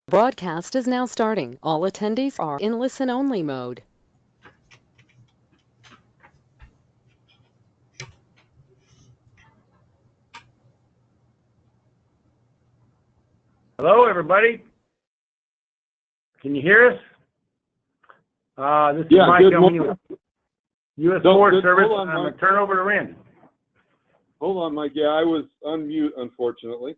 Broadcast is now starting. All attendees are in listen-only mode. Hello, everybody. Can you hear us? This is Mike Ielmini with U.S. Forest Service. I'm going to turn over to Randy. Hold on, Mike. Yeah, I was on mute, unfortunately.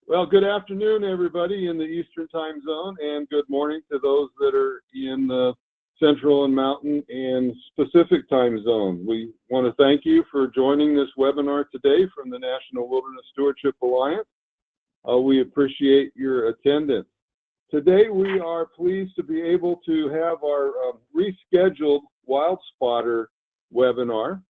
Well, good afternoon, everybody in the Eastern Time Zone, and good morning to those that are in the Central and Mountain and Pacific Time Zone. We want to thank you for joining this webinar today from the National Wilderness Stewardship Alliance. We appreciate your attendance. Today, we are pleased to be able to have our rescheduled WildSpotter webinar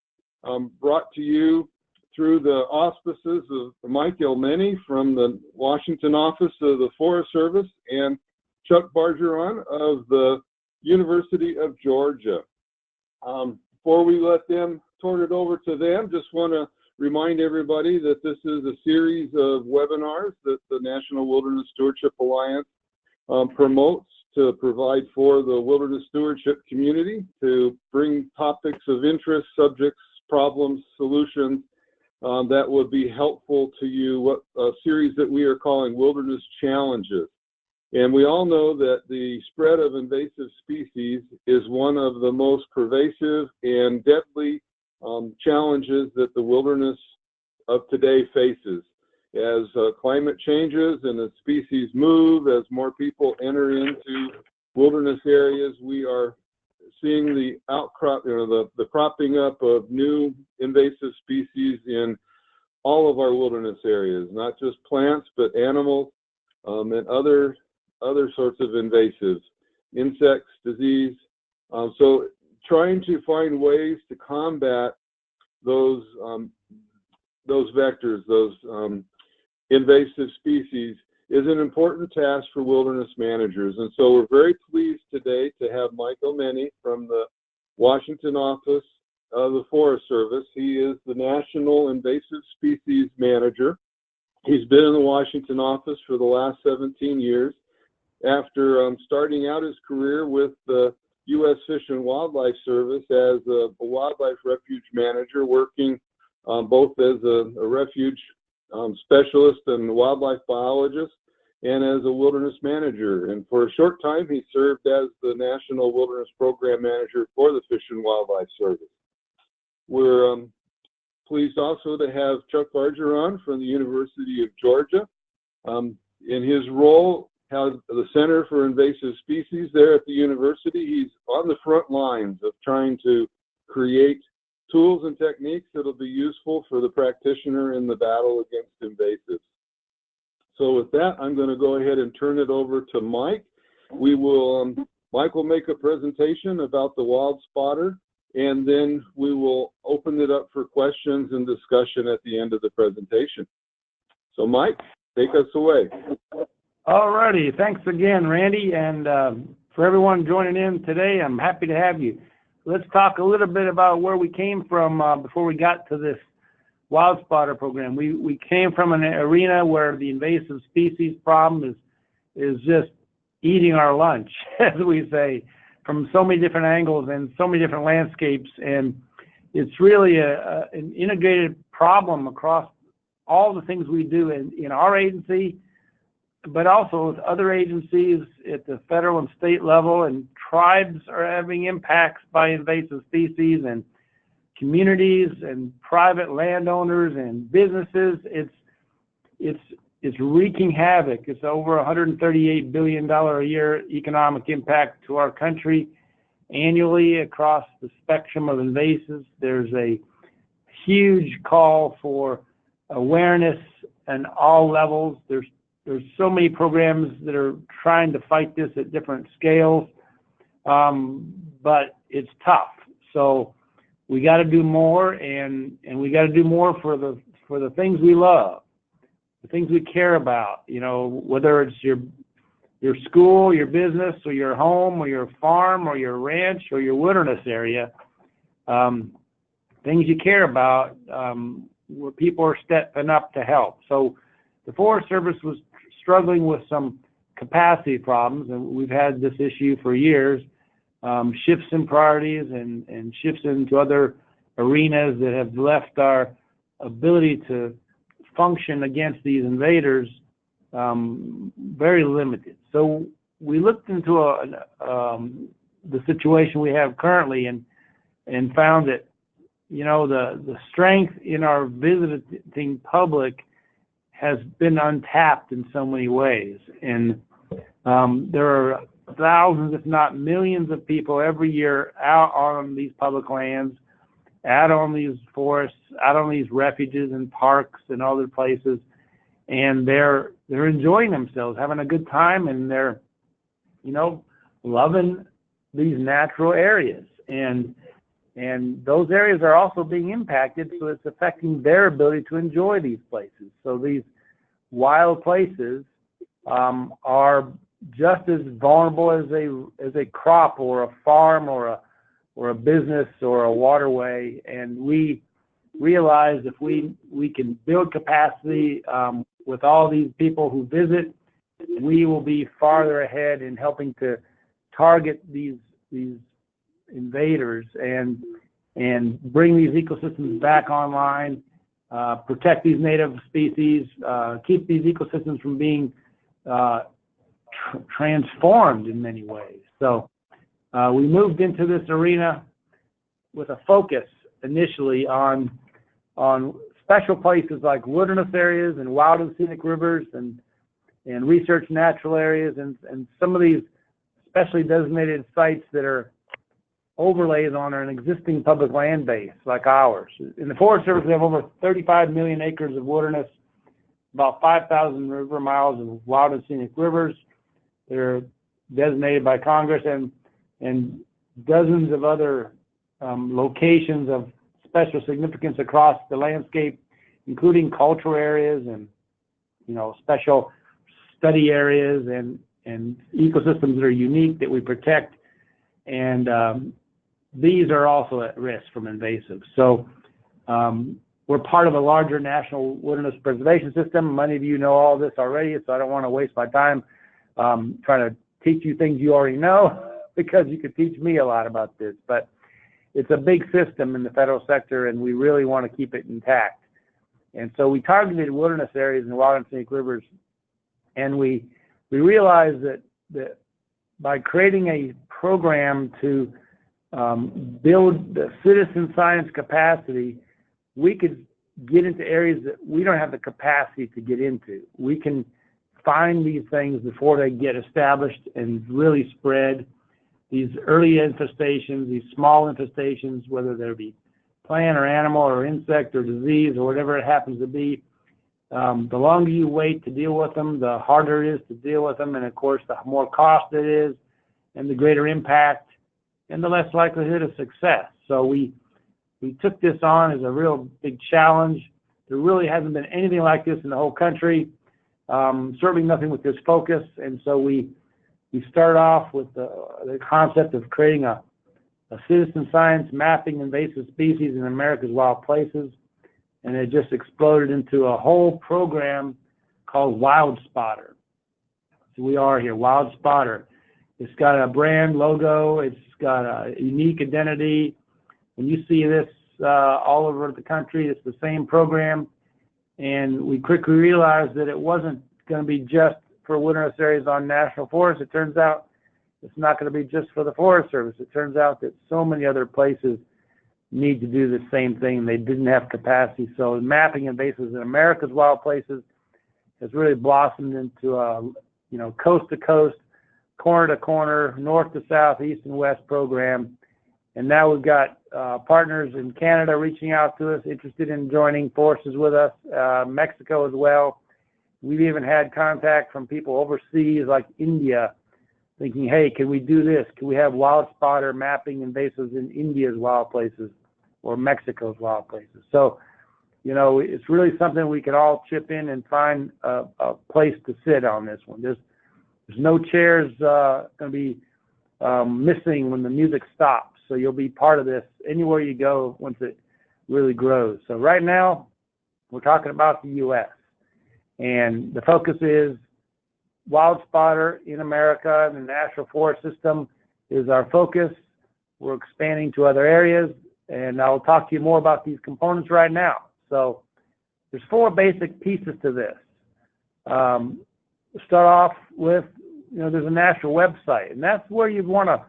brought to you through the auspices of Mike Ielmini from the Washington office of the Forest Service and Chuck Bargeron of the University of Georgia. Before we let them turn it over to them, just want to remind everybody that this is a series of webinars that the National Wilderness Stewardship Alliance promotes to provide for the wilderness stewardship community, to bring topics of interest, subjects, problems, solutions that would be helpful to you, a series that we are calling Wilderness Challenges. And we all know that the spread of invasive species is one of the most pervasive and deadly challenges that the wilderness of today faces. As climate changes and as species move, as more people enter into wilderness areas, we are seeing the outcrop, the cropping up of new invasive species in all of our wilderness areas, not just plants, but animals and other sorts of invasives, insects, disease. So trying to find ways to combat those vectors, those invasive species, is an important task for wilderness managers. And so we're very pleased today to have Mike Ielmini from the Washington office of the Forest Service. He is the National Invasive Species Manager. He's been in the Washington office for the last 17 years. After starting out his career with the U.S. Fish and Wildlife Service as a wildlife refuge manager, working both as a refuge specialist and wildlife biologist, and as a wilderness manager. And for a short time, he served as the National Wilderness Program Manager for the Fish and Wildlife Service. We're pleased also to have Chuck Bargeron from the University of Georgia. In his role as the Center for Invasive Species there at the university, he's on the front lines of trying to create tools and techniques that will be useful for the practitioner in the battle against invasives. So with that, I'm going to go ahead and turn it over to Mike. Mike will make a presentation about the WildSpotter, and then we will open it up for questions and discussion at the end of the presentation. So Mike, take us away. All righty. Thanks again, Randy. And for everyone joining in today, I'm happy to have you. Let's talk a little bit about where we came from before we got to this WildSpotter program. We came from an arena where the invasive species problem is just eating our lunch, as we say, from so many different angles and so many different landscapes. And it's really an integrated problem across all the things we do in our agency, but also with other agencies at the federal and state level, and tribes are having impacts by invasive species, and communities and private landowners and businesses. It's wreaking havoc. It's over $138 billion a year economic impact to our country annually across the spectrum of invasives. There's a huge call for awareness at all levels. There's so many programs that are trying to fight this at different scales, but it's tough. So we got to do more, and we got to do more for the things we love, the things we care about. You know, whether it's your school, your business, or your home, or your farm, or your ranch, or your wilderness area, things you care about, where people are stepping up to help. So the Forest Service was struggling with some capacity problems, and we've had this issue for years, shifts in priorities and shifts into other arenas that have left our ability to function against these invaders very limited. So we looked into the situation we have currently and found that, you know, the strength in our visiting public has been untapped in so many ways. And there are thousands, if not millions of people every year out on these public lands, out on these forests, out on these refuges and parks and other places, and they're enjoying themselves, having a good time, and they're, you know, loving these natural areas. And those areas are also being impacted, so it's affecting their ability to enjoy these places. So these wild places are just as vulnerable as a crop or a farm or a business or a waterway. And we realize if we can build capacity with all these people who visit, we will be farther ahead in helping to target these invaders and bring these ecosystems back online, protect these native species, keep these ecosystems from being transformed in many ways. So we moved into this arena with a focus initially on special places like wilderness areas and wild and scenic rivers and research natural areas and some of these specially designated sites that are overlays on an existing public land base like ours. In the Forest Service, we have over 35 million acres of wilderness, about 5,000 river miles of wild and scenic rivers. They're designated by Congress and dozens of other locations of special significance across the landscape, including cultural areas and, you know, special study areas and ecosystems that are unique that we protect. And these are also at risk from invasives. So we're part of a larger national wilderness preservation system. Many of you know all this already, so I don't want to waste my time trying to teach you things you already know, because you could teach me a lot about this. But it's a big system in the federal sector, and we really want to keep it intact. And so we targeted wilderness areas and wild and scenic rivers, and we realized that by creating a program to build the citizen science capacity, we could get into areas that we don't have the capacity to get into. We can find these things before they get established and really spread. These early infestations, these small infestations, whether they be plant or animal or insect or disease or whatever it happens to be, the longer you wait to deal with them, the harder it is to deal with them, and of course the more cost it is and the greater impact and the less likelihood of success. So we took this on as a real big challenge. There really hasn't been anything like this in the whole country, certainly nothing with this focus. And so we start off with the concept of creating a citizen science mapping invasive species in America's wild places, and it just exploded into a whole program called WildSpotter. So we are here, WildSpotter. It's got a brand logo. It's got a unique identity. When you see this all over the country, it's the same program. And we quickly realized that it wasn't going to be just for wilderness areas on national forests. It turns out it's not going to be just for the Forest Service. It turns out that so many other places need to do the same thing. They didn't have capacity. So mapping invasives in America's wild places has really blossomed into a, you know, coast to coast, corner to corner, north to south, east and west program. And now we've got partners in Canada reaching out to us, interested in joining forces with us, Mexico as well. We've even had contact from people overseas like India thinking, hey, can we do this? Can we have WildSpotter mapping invasives in India's wild places or Mexico's wild places? So, you know, it's really something we could all chip in and find a place to sit on this one. There's no chairs going to be missing when the music stops. So you'll be part of this anywhere you go once it really grows. So right now, we're talking about the U.S. And the focus is WildSpotter in America and the National Forest System is our focus. We're expanding to other areas, and I'll talk to you more about these components right now. So there's 4 basic pieces to this. Start off with, there's a national website, and that's where you want to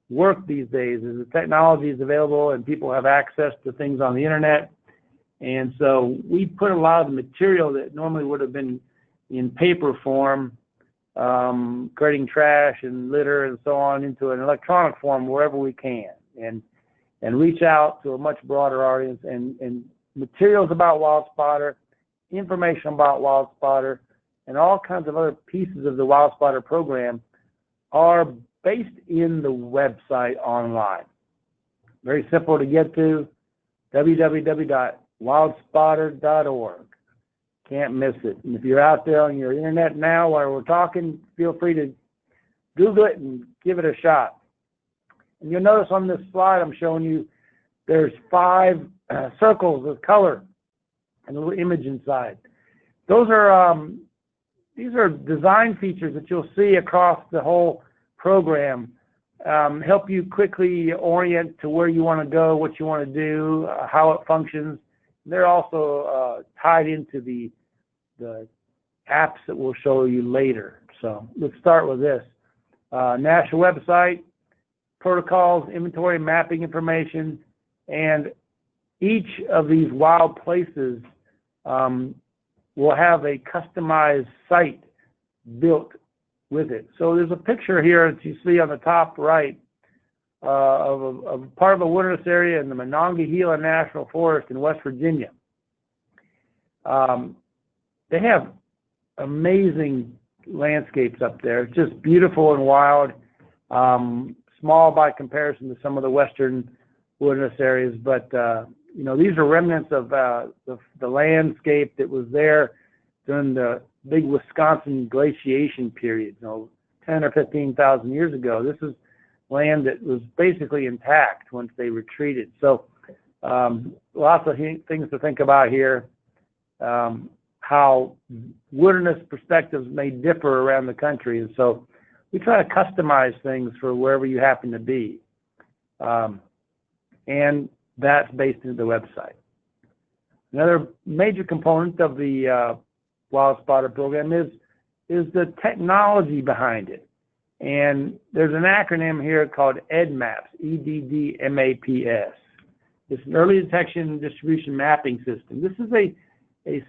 work these days, as the technology is available and people have access to things on the internet. And so we put a lot of the material that normally would have been in paper form, creating trash and litter and so on, into an electronic form wherever we can, and reach out to a much broader audience, and materials about WildSpotter, information about WildSpotter, and all kinds of other pieces of the WildSpotter program are based in the website online. Very simple to get to, www.wildspotter.org. Can't miss it. And if you're out there on your internet now while we're talking, feel free to Google it and give it a shot. And you'll notice on this slide I'm showing you, there's 5 circles of color and a little image inside. Those are these are design features that you'll see across the whole program. Help you quickly orient to where you want to go, what you want to do, how it functions. They're also tied into the apps that we'll show you later. So let's start with this. National website, protocols, inventory, mapping information, and each of these wild places will have a customized site built with it. So there's a picture here that you see on the top right of part of a wilderness area in the Monongahela National Forest in West Virginia. They have amazing landscapes up there. It's just beautiful and wild, small by comparison to some of the western wilderness areas, but these are remnants of the landscape that was there during the big Wisconsin glaciation period, 10 or 15,000 years ago. This is land that was basically intact once they retreated. So lots of things to think about here, how wilderness perspectives may differ around the country. And so we try to customize things for wherever you happen to be. And that's based in the website. Another major component of the WildSpotter program is the technology behind it. And there's an acronym here called EDDMAPS, EDDMAPS. It's an early detection and distribution mapping system. This is a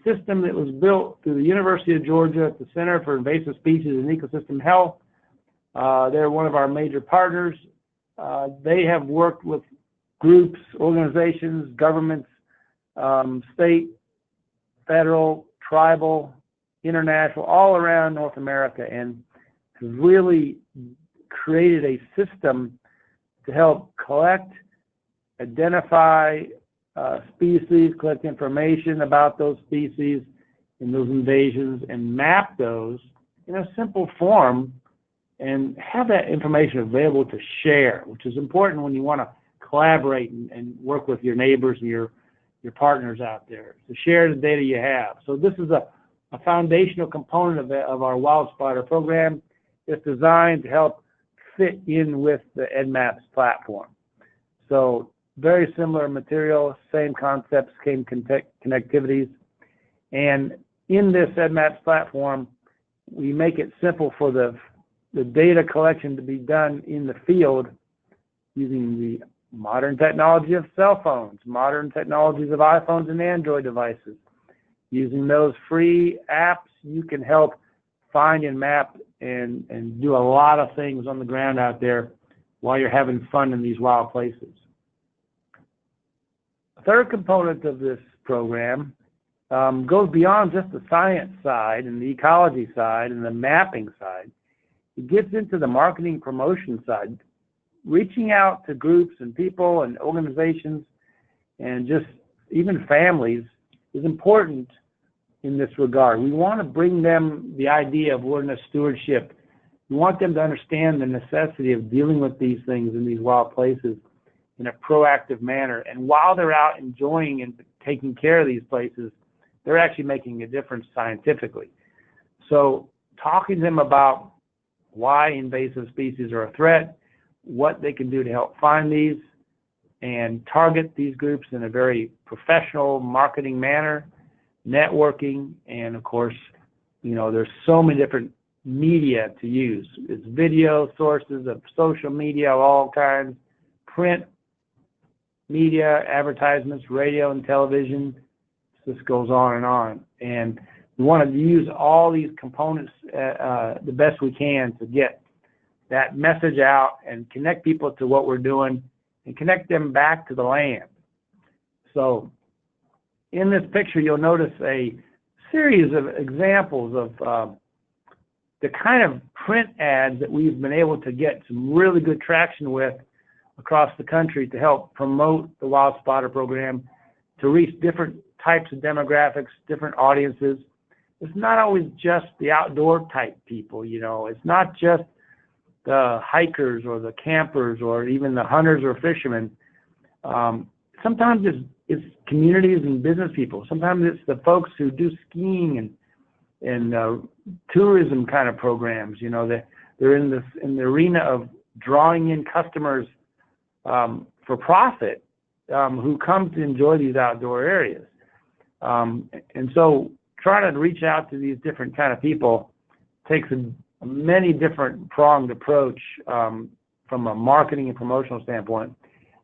system that was built through the University of Georgia at the Center for Invasive Species and Ecosystem Health. They're one of our major partners. They have worked with groups, organizations, governments, state, federal, tribal, international, all around North America, and has really created a system to help collect, identify species, collect information about those species and those invasions, and map those in a simple form and have that information available to share, which is important when you want to collaborate and work with your neighbors and your partners out there, to share the data you have. So this is a foundational component of our WildSpotter program. It's designed to help fit in with the EDDMAPS platform. So very similar material, same concepts, same connectivities. And in this EDDMAPS platform, we make it simple for the data collection to be done in the field using the modern technology of cell phones, modern technologies of iPhones and Android devices. Using those free apps, you can help find and map and do a lot of things on the ground out there while you're having fun in these wild places. A third component of this program goes beyond just the science side and the ecology side and the mapping side. It gets into the marketing promotion side. Reaching out to groups and people and organizations and just even families is important in this regard. We want to bring them the idea of wilderness stewardship. We want them to understand the necessity of dealing with these things in these wild places in a proactive manner. And while they're out enjoying and taking care of these places, they're actually making a difference scientifically. So talking to them about why invasive species are a threat, what they can do to help find these, and target these groups in a very professional marketing manner, networking, and of course, there's so many different media to use. It's video sources of social media of all kinds, print media, advertisements, radio and television. This goes on and on. And we want to use all these components the best we can to get that message out and connect people to what we're doing and connect them back to the land. So in this picture, you'll notice a series of examples of the kind of print ads that we've been able to get some really good traction with across the country to help promote the WildSpotter program, to reach different types of demographics, different audiences. It's not always just the outdoor type people, It's not just the hikers or the campers or even the hunters or fishermen. Sometimes it's communities and business people. Sometimes it's the folks who do skiing and tourism kind of programs. They're in the arena of drawing in customers for profit who come to enjoy these outdoor areas. And so trying to reach out to these different kind of people takes a many different pronged approach from a marketing and promotional standpoint.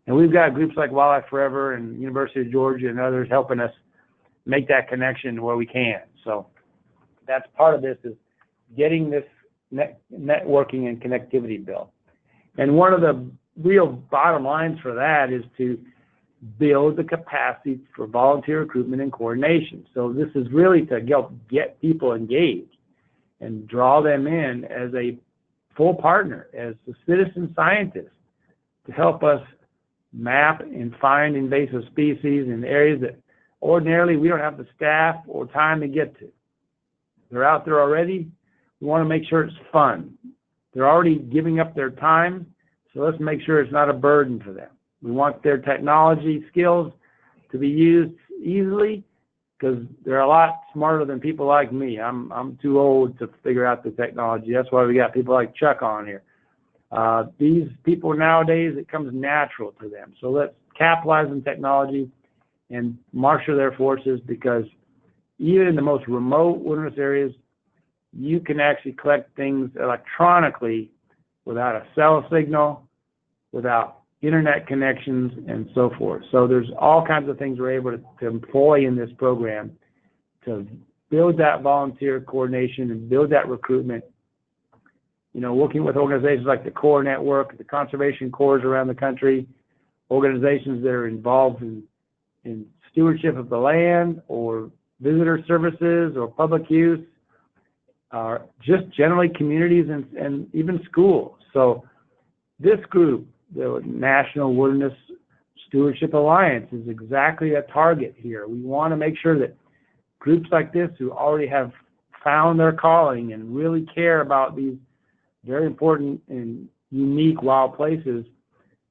And we've got groups like Wildlife Forever and University of Georgia and others helping us make that connection where we can. So that's part of this, is getting this networking and connectivity built. And one of the real bottom lines for that is to build the capacity for volunteer recruitment and coordination. So this is really to help get people engaged and draw them in as a full partner, as a citizen scientist, to help us map and find invasive species in areas that ordinarily we don't have the staff or time to get to. They're out there already. We want to make sure it's fun. They're already giving up their time, so let's make sure it's not a burden for them. We want their technology skills to be used easily, because they're a lot smarter than people like me. I'm too old to figure out the technology. That's why we got people like Chuck on here. These people nowadays, it comes natural to them. So let's capitalize on technology and marshal their forces, because even in the most remote wilderness areas, you can actually collect things electronically without a cell signal, without internet connections, and so forth. So there's all kinds of things we're able to employ in this program to build that volunteer coordination and build that recruitment. Working with organizations like the Corps Network, the conservation corps around the country, organizations that are involved in stewardship of the land or visitor services or public use, just generally communities and even schools. So this group, the National Wilderness Stewardship Alliance, is exactly a target here. We want to make sure that groups like this, who already have found their calling and really care about these very important and unique wild places,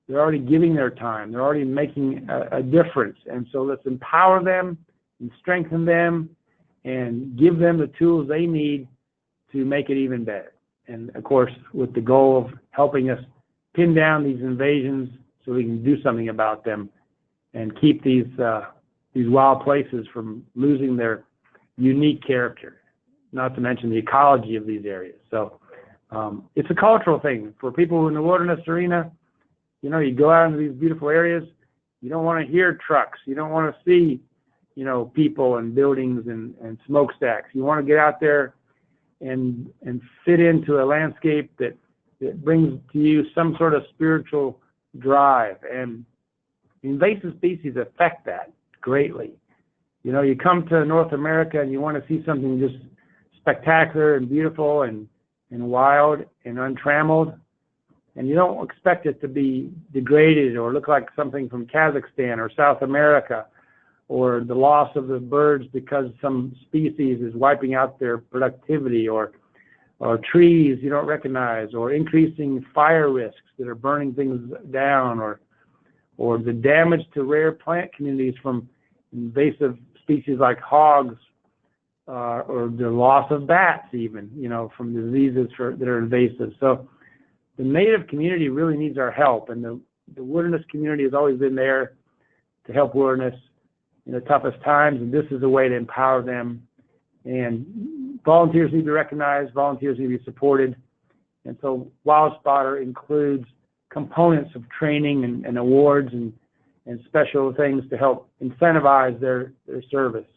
they're already giving their time. They're already making a difference. And so let's empower them and strengthen them and give them the tools they need to make it even better. And of course, with the goal of helping us pin down these invasions so we can do something about them and keep these wild places from losing their unique character, not to mention the ecology of these areas. So it's a cultural thing. For people in the wilderness arena, you go out into these beautiful areas, you don't want to hear trucks. You don't want to see, people and buildings and smokestacks. You want to get out there and fit into a landscape that brings to you some sort of spiritual drive. And invasive species affect that greatly. You come to North America and you want to see something just spectacular and beautiful and wild and untrammeled, and you don't expect it to be degraded or look like something from Kazakhstan or South America, or the loss of the birds because some species is wiping out their productivity, or trees you don't recognize, or increasing fire risks that are burning things down, or the damage to rare plant communities from invasive species like hogs or the loss of bats even, from diseases that are invasive. So the native community really needs our help, and the wilderness community has always been there to help wilderness in the toughest times, and this is a way to empower them. And volunteers need to be recognized, volunteers need to be supported. And so WildSpotter includes components of training and awards and special things to help incentivize their service.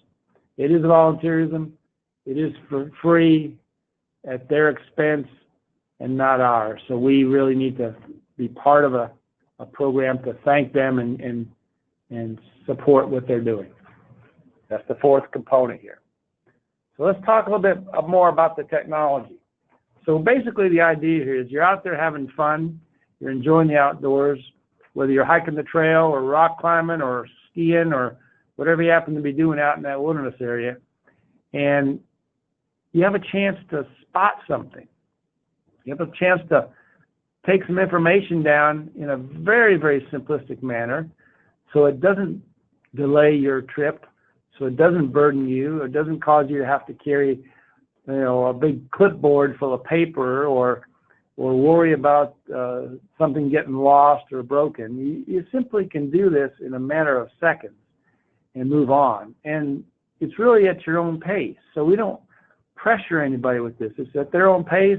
It is volunteerism. It is for free at their expense and not ours. So we really need to be part of a program to thank them and support what they're doing. That's the fourth component here. So let's talk a little bit more about the technology. So basically the idea here is you're out there having fun, you're enjoying the outdoors, whether you're hiking the trail or rock climbing or skiing or whatever you happen to be doing out in that wilderness area, and you have a chance to spot something. You have a chance to take some information down in a very, very simplistic manner so it doesn't delay your trip, so it doesn't burden you, it doesn't cause you to have to carry a big clipboard full of paper or worry about something getting lost or broken. You simply can do this in a matter of seconds and move on. And it's really at your own pace. So we don't pressure anybody with this. It's at their own pace.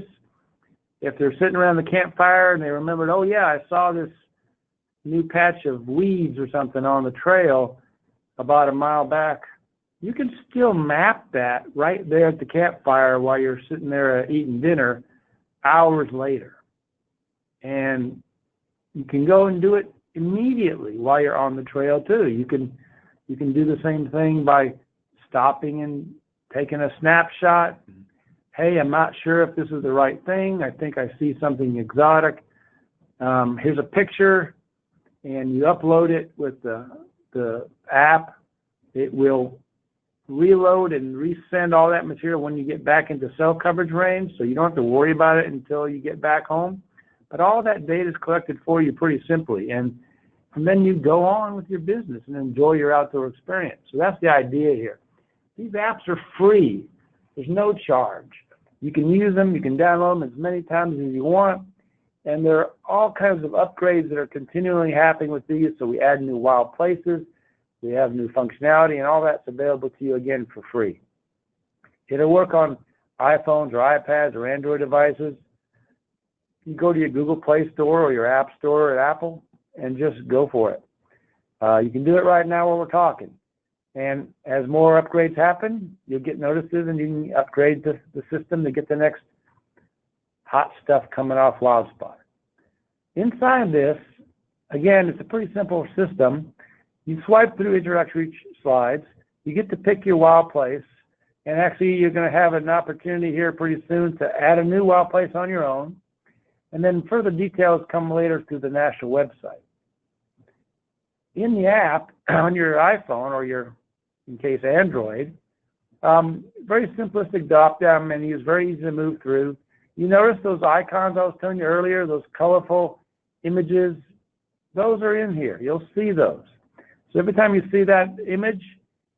If they're sitting around the campfire and they remembered, oh yeah, I saw this new patch of weeds or something on the trail about a mile back, you can still map that right there at the campfire while you're sitting there eating dinner hours later. And you can go and do it immediately while you're on the trail too. You can do the same thing by stopping and taking a snapshot. Hey, I'm not sure if this is the right thing. I think I see something exotic. Here's a picture, and you upload it with the app. It will reload and resend all that material when you get back into cell coverage range, so you don't have to worry about it until you get back home. But all that data is collected for you pretty simply, and then you go on with your business and enjoy your outdoor experience. So that's the idea here. These apps are free. There's no charge. You can use them. You can download them as many times as you want, and there are all kinds of upgrades that are continually happening with these. So we add new wild places. We have new functionality, and all that's available to you, again, for free. It'll work on iPhones or iPads or Android devices. You go to your Google Play Store or your App Store at Apple and just go for it. You can do it right now while we're talking. And as more upgrades happen, you'll get notices and you can upgrade the system to get the next hot stuff coming off WildSpotter. Inside this, again, it's a pretty simple system. You swipe through introductory slides, you get to pick your wild place, and actually you're going to have an opportunity here pretty soon to add a new wild place on your own, and then further details come later through the national website. In the app, on your iPhone or your, in case, Android, very simplistic drop-down menus, very easy to move through. You notice those icons I was telling you earlier, those colorful images, those are in here. You'll see those. So every time you see that image,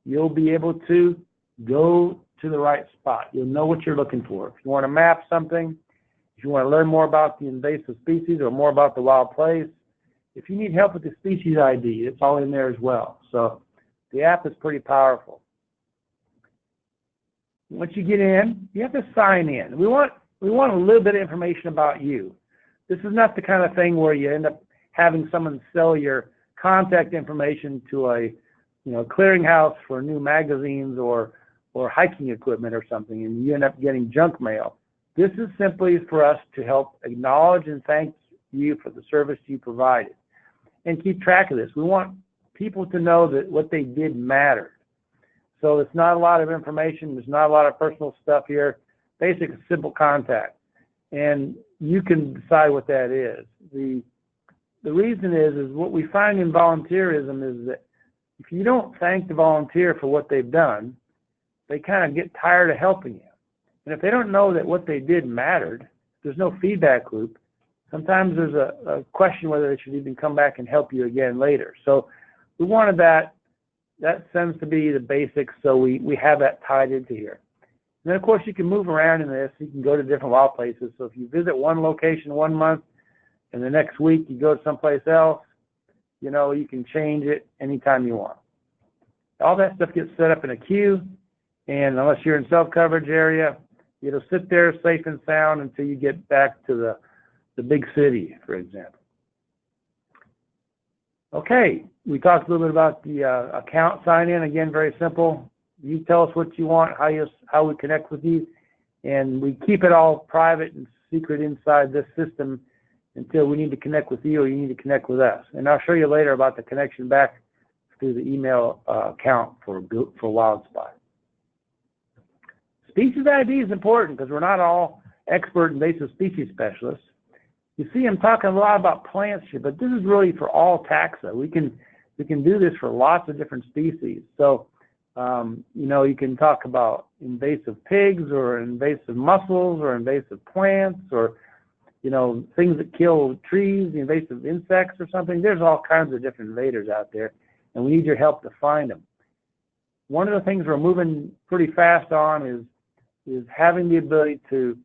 you'll be able to go to the right spot. You'll know what you're looking for. If you want to map something, if you want to learn more about the invasive species or more about the wild place, if you need help with the species ID, it's all in there as well. So the app is pretty powerful. Once you get in, you have to sign in. We want a little bit of information about you. This is not the kind of thing where you end up having someone sell your contact information to a clearinghouse for new magazines or hiking equipment or something, and you end up getting junk mail. This is simply for us to help acknowledge and thank you for the service you provided and keep track of this. We want people to know that what they did mattered. So it's not a lot of information. There's not a lot of personal stuff here. Basic, simple contact. And you can decide what that is. The reason is what we find in volunteerism is that if you don't thank the volunteer for what they've done, they kind of get tired of helping you. And if they don't know that what they did mattered, there's no feedback loop, sometimes there's a question whether they should even come back and help you again later. So we wanted that tends to be the basics, so we have that tied into here. And then, of course, you can move around in this. You can go to different wild places. So if you visit one location 1 month and the next week you go to someplace else, you know, you can change it anytime you want. All that stuff gets set up in a queue, and unless you're in self-coverage area, it'll sit there safe and sound until you get back to the big city, for example. Okay, we talked a little bit about the account sign-in. Again, very simple. You tell us what you want, how we connect with you, and we keep it all private and secret inside this system until we need to connect with you or you need to connect with us. And I'll show you later about the connection back through the email account for WildSpotter. Species ID is important because we're not all expert invasive species specialists. You see, I'm talking a lot about plants here, but this is really for all taxa. We can do this for lots of different species. So, you know, you can talk about invasive pigs or invasive mussels or invasive plants or, you know, things that kill trees, invasive insects or something. There's all kinds of different invaders out there, and we need your help to find them. One of the things we're moving pretty fast on is having the ability to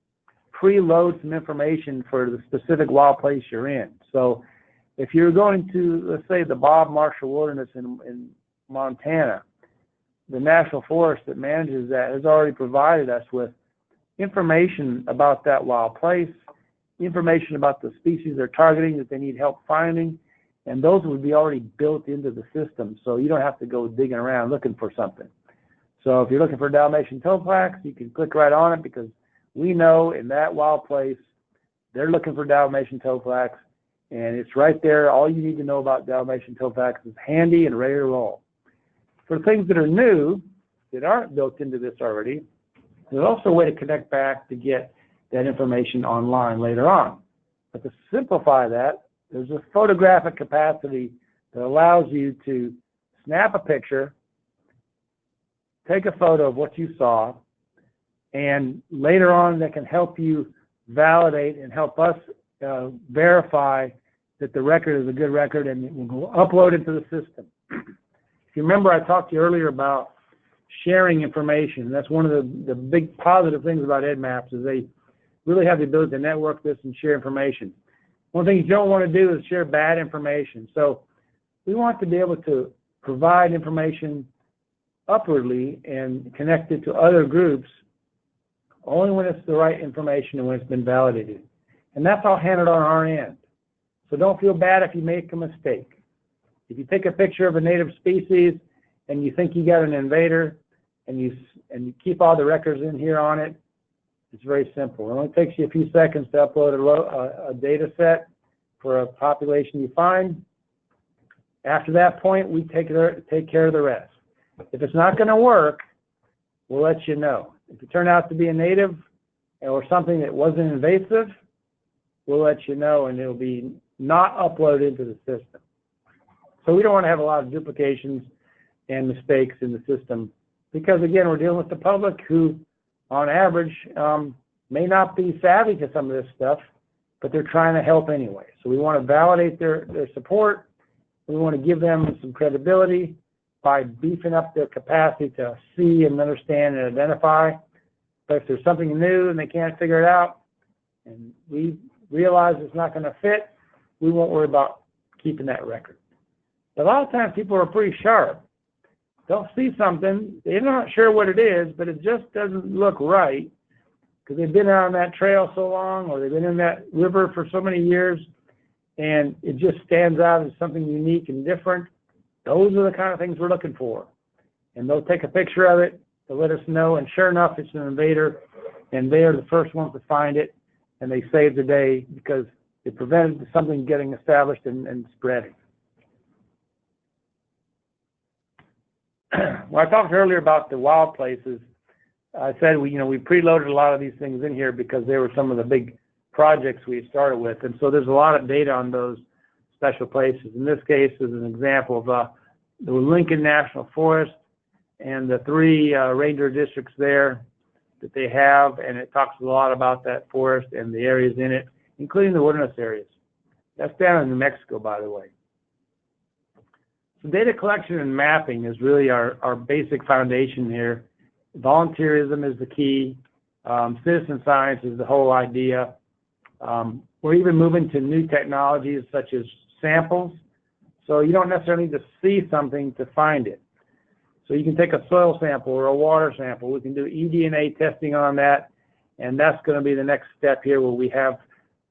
preload some information for the specific wild place you're in. So if you're going to, let's say, the Bob Marshall Wilderness in Montana, the National Forest that manages that has already provided us with information about that wild place, information about the species they're targeting that they need help finding, and those would be already built into the system, so you don't have to go digging around looking for something. So if you're looking for Dalmatian towflax, you can click right on it because we know in that wild place they're looking for Dalmatian towflax, and it's right there. All you need to know about Dalmatian towflax is handy and ready to roll. For things that are new, that aren't built into this already, there's also a way to connect back to get that information online later on. But to simplify that, there's a photographic capacity that allows you to snap a picture, take a photo of what you saw, and later on that can help you validate and help us verify that the record is a good record, and it will go upload into the system. If you remember, I talked to you earlier about sharing information. That's one of the big positive things about EdMaps is they really have the ability to network this and share information. One thing you don't want to do is share bad information. So we want to be able to provide information upwardly and connect it to other groups only when it's the right information and when it's been validated. And that's all handled on our end. So don't feel bad if you make a mistake. If you take a picture of a native species and you think you got an invader and you keep all the records in here on it, it's very simple. It only takes you a few seconds to upload a data set for a population you find. After that point, we take care of the rest. If it's not going to work, we'll let you know. If it turned out to be a native or something that wasn't invasive, we'll let you know, and it'll be not uploaded into the system. So we don't want to have a lot of duplications and mistakes in the system because, again, we're dealing with the public who, on average, may not be savvy to some of this stuff, but they're trying to help anyway. So we want to validate their support. We want to give them some credibility by beefing up their capacity to see and understand and identify. But if there's something new and they can't figure it out, and we realize it's not going to fit, we won't worry about keeping that record. But a lot of times people are pretty sharp. They'll see something, they're not sure what it is, but it just doesn't look right because they've been out on that trail so long or they've been in that river for so many years, and it just stands out as something unique and different. Those are the kind of things we're looking for. And they'll take a picture of it to let us know, and sure enough, it's an invader, and they are the first ones to find it, and they saved the day because it prevented something getting established and spreading. When I talked earlier about the wild places, I said we preloaded a lot of these things in here because they were some of the big projects we started with, and so there's a lot of data on those special places. In this case is an example of the Lincoln National Forest and the 3 ranger districts there that they have, and it talks a lot about that forest and the areas in it, including the wilderness areas. That's down in New Mexico, by the way. So data collection and mapping is really our basic foundation here, volunteerism is the key. Citizen science is the whole idea. We're even moving to new technologies such as samples. So you don't necessarily need to see something to find it. So you can take a soil sample or a water sample. We can do eDNA testing on that, and that's going to be the next step here, where we have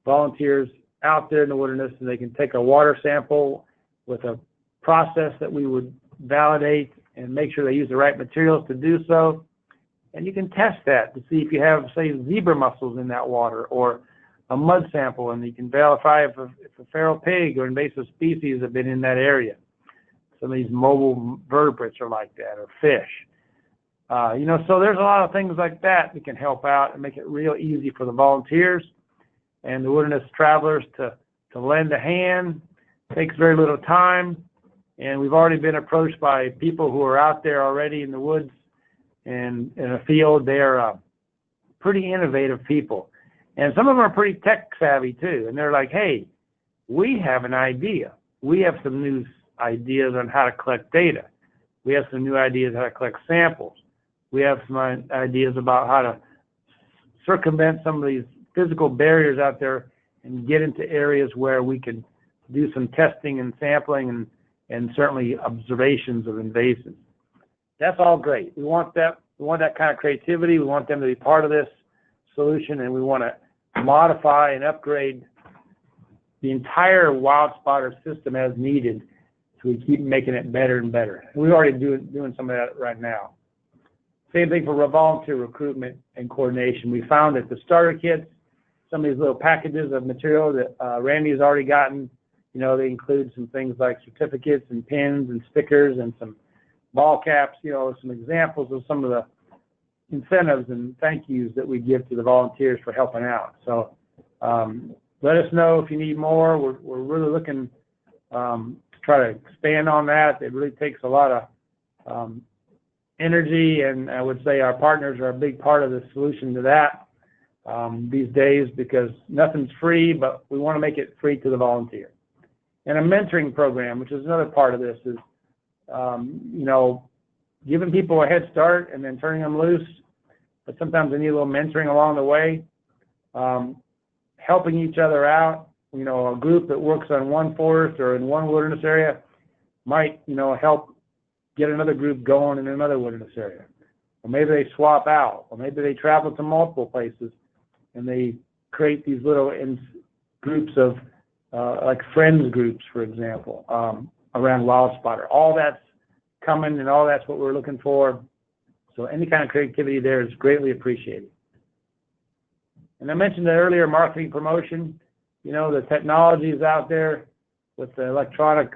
volunteers out there in the wilderness, and they can take a water sample with a process that we would validate and make sure they use the right materials to do so. And you can test that to see if you have, say, zebra mussels in that water, or a mud sample, and you can verify if a feral pig or invasive species have been in that area. Some of these mobile vertebrates are like that, or fish. So there's a lot of things like that that can help out and make it real easy for the volunteers and the wilderness travelers to lend a hand. It takes very little time, and we've already been approached by people who are out there already in the woods and in a field. They're pretty innovative people, and some of them are pretty tech savvy too, and they're like, hey, we have an idea. We have some new ideas on how to collect data. We have some new ideas how to collect samples. We have some ideas about how to circumvent some of these physical barriers out there and get into areas where we can do some testing and sampling and certainly observations of invasives. That's all great. We want that. We want that kind of creativity. We want them to be part of this solution, and we want to modify and upgrade the entire WildSpotter system as needed, so we keep making it better and better. We're already doing some of that right now. Same thing for volunteer recruitment and coordination. We found that the starter kits, some of these little packages of material that Randy has already gotten, they include some things like certificates and pins and stickers and some ball caps, some examples of some of the incentives and thank yous that we give to the volunteers for helping out. So let us know if you need more. We're really looking to try to expand on that. It really takes a lot of energy, and I would say our partners are a big part of the solution to that these days, because nothing's free, but we want to make it free to the volunteer. And a mentoring program, which is another part of this, is giving people a head start and then turning them loose, but sometimes they need a little mentoring along the way, helping each other out. A group that works on one forest or in one wilderness area might, help get another group going in another wilderness area. Or maybe they swap out, or maybe they travel to multiple places and they create these little groups of, like friends groups, for example, around WildSpotter. All that's coming, and all that's what we're looking for. So any kind of creativity there is greatly appreciated. And I mentioned that earlier, marketing promotion. The technology is out there with the electronic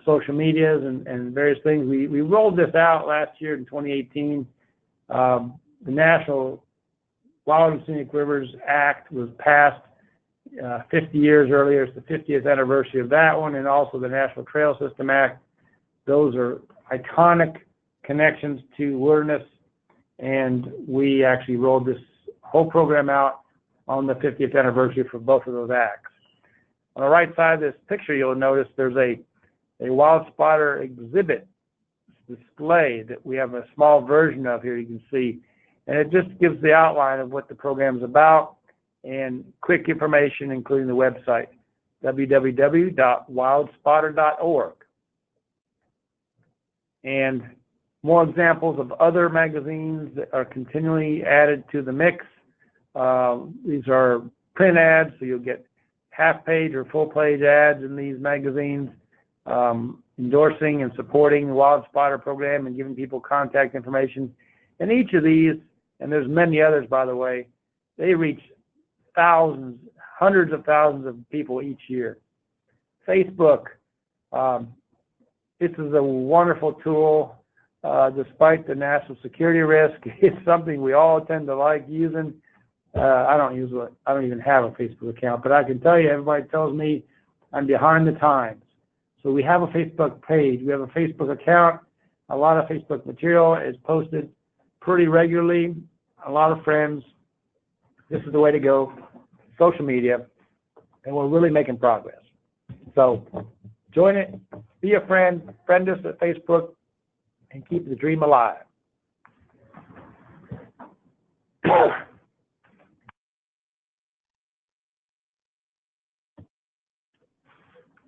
social medias and various things. We rolled this out last year in 2018. The National Wilderness and Scenic Rivers Act was passed 50 years earlier. It's the 50th anniversary of that one, and also the National Trail System Act. Those are iconic connections to wilderness, and we actually rolled this whole program out on the 50th anniversary for both of those acts. On the right side of this picture, you'll notice there's a WildSpotter exhibit display that we have a small version of here, you can see. And it just gives the outline of what the program is about and quick information, including the website, www.wildspotter.org. And more examples of other magazines that are continually added to the mix. These are print ads, so you'll get half-page or full-page ads in these magazines, endorsing and supporting the WildSpotter program and giving people contact information. And each of these, and there's many others, by the way, they reach thousands, hundreds of thousands of people each year. Facebook, this is a wonderful tool. Despite the national security risk, it's something we all tend to like using. I don't even have a Facebook account, but I can tell you, everybody tells me I'm behind the times. So we have a Facebook page. We have a Facebook account. A lot of Facebook material is posted pretty regularly. A lot of friends. This is the way to go. Social media. And we're really making progress. So join it. Be a friend. Friend us at Facebook and keep the dream alive.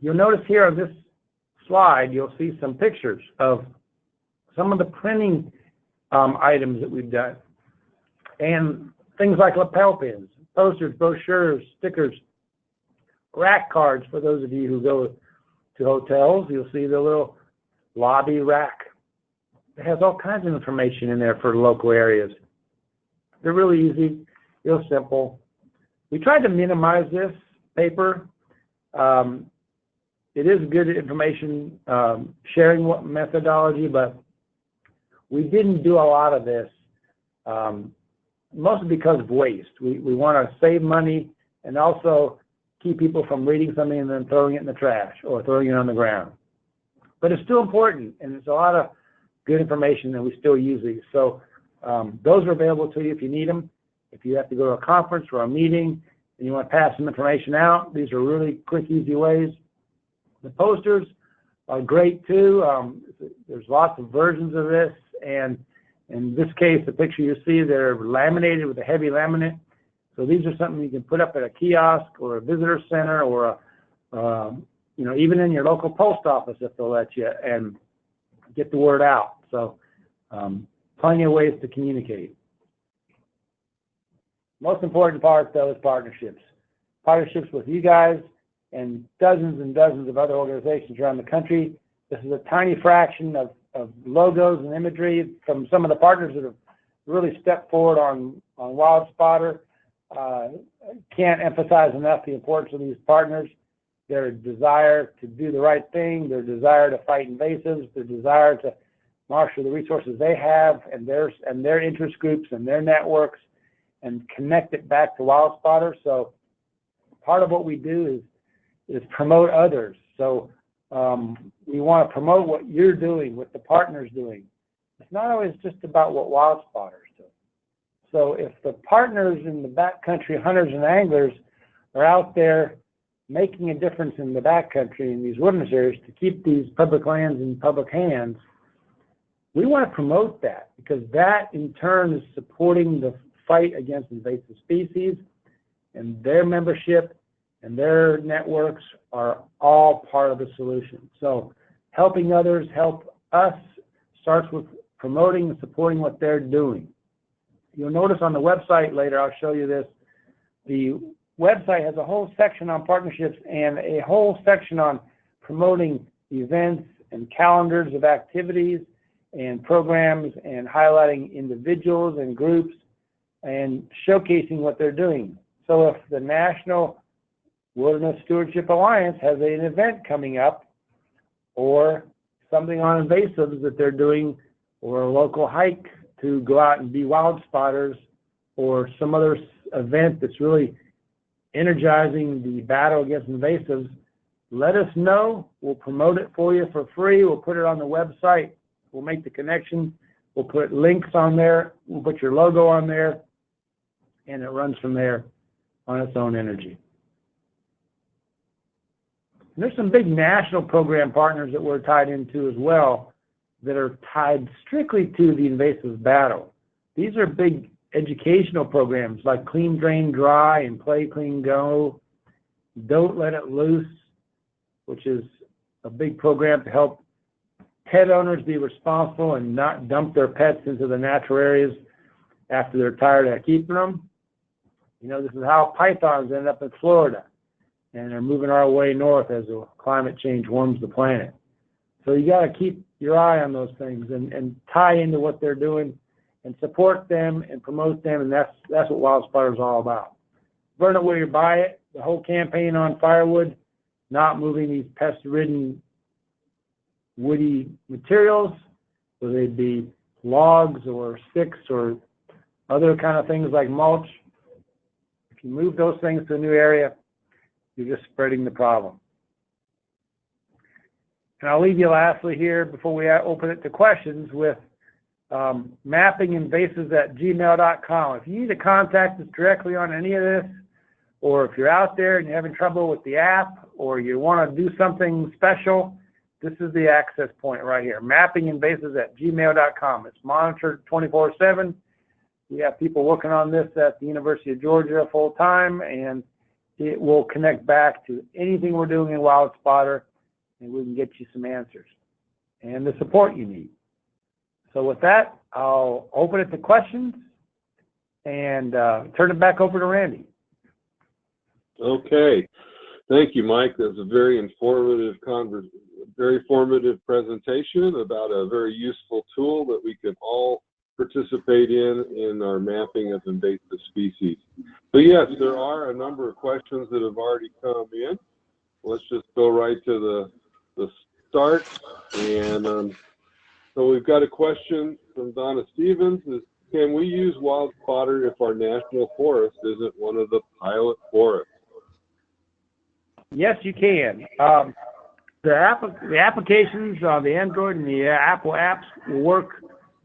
You'll notice here on this slide, you'll see some pictures of some of the printing items that we've done, and things like lapel pins, posters, brochures, stickers, rack cards. For those of you who go to hotels, you'll see the little lobby rack. It has all kinds of information in there for local areas. They're really easy, real simple. We tried to minimize this paper. It is good information sharing methodology, but we didn't do a lot of this, mostly because of waste. We want to save money and also keep people from reading something and then throwing it in the trash or throwing it on the ground. But it's still important, and it's a lot of good information, and we still use these. So those are available to you if you need them. If you have to go to a conference or a meeting and you want to pass some information out, these are really quick, easy ways. The posters are great too. There's lots of versions of this, and in this case, the picture you see, they're laminated with a heavy laminate. So these are something you can put up at a kiosk or a visitor center or even in your local post office if they'll let you, and get the word out. So plenty of ways to communicate. Most important part, though, is partnerships. Partnerships with you guys and dozens of other organizations around the country. This is a tiny fraction of logos and imagery from some of the partners that have really stepped forward on WildSpotter. Can't emphasize enough the importance of these partners, their desire to do the right thing, their desire to fight invasives, their desire to marshal the resources they have and their interest groups and their networks and connect it back to WildSpotter. So part of what we do is promote others. So we want to promote what you're doing, what the partner's doing. It's not always just about what WildSpotter's doing. So if the partners in the backcountry hunters and anglers are out there making a difference in the backcountry in these wilderness areas to keep these public lands in public hands, we want to promote that, because that in turn is supporting the fight against invasive species, and their membership and their networks are all part of the solution. So helping others help us starts with promoting and supporting what they're doing. You'll notice on the website later, I'll show you this, the website has a whole section on partnerships and a whole section on promoting events and calendars of activities and programs and highlighting individuals and groups and showcasing what they're doing. So if the National Wilderness Stewardship Alliance has an event coming up, or something on invasives that they're doing, or a local hike to go out and be wild spotters, or some other event that's really energizing the battle against invasives, let us know. We'll promote it for you for free. We'll put it on the website. We'll make the connection. We'll put links on there. We'll put your logo on there, and it runs from there on its own energy. And there's some big national program partners that we're tied into as well that are tied strictly to the invasive battle. These are big educational programs like Clean Drain Dry and Play Clean Go, Don't Let It Loose, which is a big program to help pet owners be responsible and not dump their pets into the natural areas after they're tired of keeping them. You know, this is how pythons end up in Florida, and they're moving our way north as the climate change warms the planet. So you got to keep your eye on those things and tie into what they're doing and support them and promote them, and that's what WildSpotter is all about. Burn it where you buy it. The whole campaign on firewood, not moving these pest-ridden woody materials, whether they be logs or sticks or other kind of things like mulch. If you move those things to a new area, you're just spreading the problem. And I'll leave you lastly here before we open it to questions with mappinginvasives@gmail.com. If you need to contact us directly on any of this, or if you're out there and you're having trouble with the app, or you want to do something special, this is the access point right here, mappinginvasives@gmail.com. It's monitored 24/7. We have people working on this at the University of Georgia full time, and it will connect back to anything we're doing in WildSpotter, and we can get you some answers and the support you need. So with that, I'll open it to questions and turn it back over to Randy. Okay. Thank you, Mike. That was a very informative presentation about a very useful tool that we can all participate in our mapping of invasive species. But yes, there are a number of questions that have already come in. Let's just go right to the start. And so we've got a question from Donna Stevens. Can we use WildSpotter if our national forest isn't one of the pilot forests? Yes, you can. The applications on the Android and the Apple apps will work